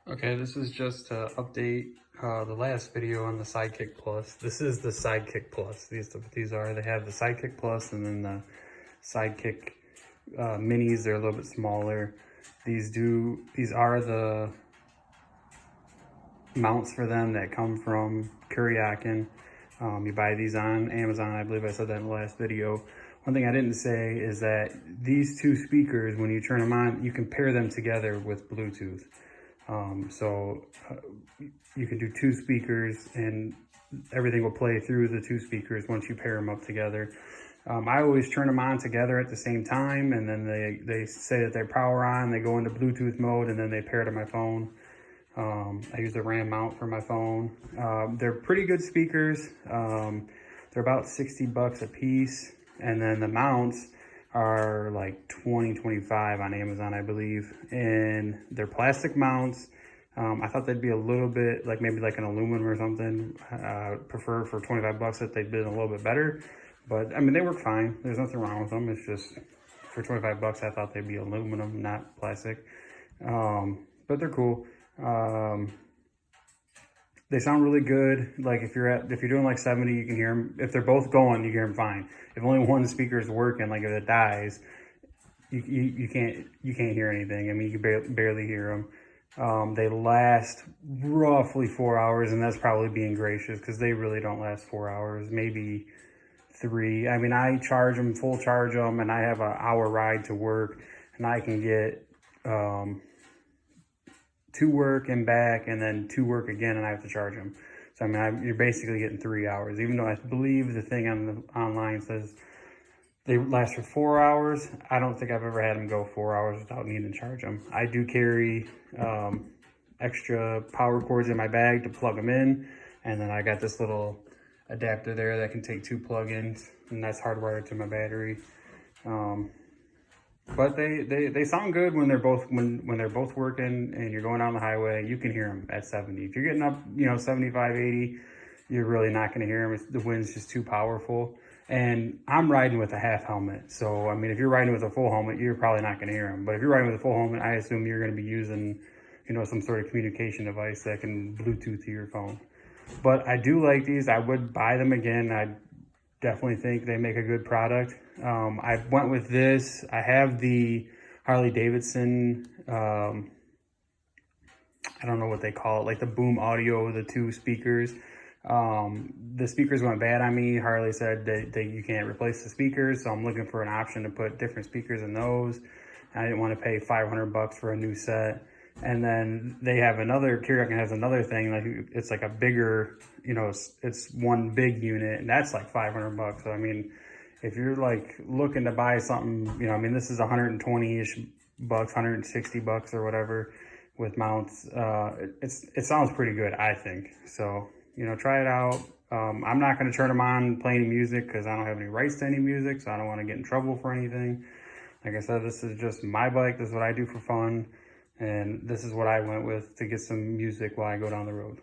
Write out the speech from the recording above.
Okay, this is just to update the last video on the Sidekick Plus. This is the Sidekick Plus. These are, they have the Sidekick Plus and then the Sidekick Minis. They're a little bit smaller. These are the mounts for them that come from Kuryakyn. You buy these on Amazon. I believe I said that in the last video. One thing I didn't say is that these two speakers, when you turn them on, you can pair them together with Bluetooth. You can do two speakers and everything will play through the two speakers once you pair them up together. I always turn them on together at the same time, and then they say that they power on, they go into Bluetooth mode, and then they pair to my phone. I use the RAM mount for my phone. They're pretty good speakers. They're about 60 bucks a piece, and then the mounts are like 25 on Amazon, I believe, and they're plastic mounts. I thought they'd be a little bit like maybe like an aluminum or something. Prefer for 25 bucks that they'd been a little bit better, but I mean, they work fine. There's nothing wrong with them. It's just for 25 bucks, I thought they'd be aluminum, not plastic. But they're cool. They sound really good. Like if you're doing like 70, you can hear them. If they're both going, you hear them fine. If only one speaker is working, like if it dies, you can't hear anything. I mean, you can barely hear them. They last roughly 4 hours, and that's probably being gracious because they really don't last 4 hours, maybe 3. I mean, I charge them, full charge them, and I have an hour ride to work, and I can get to work and back, and then to work again, and I have to charge them. So I mean, you're basically getting 3 hours, even though I believe the thing on the online says they last for 4 hours. I don't think I've ever had them go 4 hours without needing to charge them. I do carry extra power cords in my bag to plug them in, and then I got this little adapter there that can take 2 plug-ins, and that's hardwired to my battery. But they sound good when they're both working and you're going down the highway. You can hear them at 70. If you're getting up, 75, 80, you're really not going to hear them. The wind's just too powerful. And I'm riding with a half helmet. So, I mean, if you're riding with a full helmet, you're probably not going to hear them. But if you're riding with a full helmet, I assume you're going to be using, some sort of communication device that can Bluetooth to your phone. But I do like these. I would buy them again. I definitely think they make a good product. I went with this. I have the Harley Davidson, I don't know what they call it, like the Boom Audio, the 2 speakers. The speakers went bad on me. Harley said that you can't replace the speakers, so I'm looking for an option to put different speakers in those. I didn't want to pay 500 bucks for a new set. And then they have Kuryakyn has another thing, like it's like a bigger, it's one big unit, and that's like 500 bucks. So I mean, if you're like looking to buy something, I mean, this is 120-ish bucks, 160 bucks or whatever with mounts. It sounds pretty good, I think. So, try it out. I'm not going to turn them on and play any music because I don't have any rights to any music, so I don't want to get in trouble for anything. Like I said, this is just my bike. This is what I do for fun. And this is what I went with to get some music while I go down the road.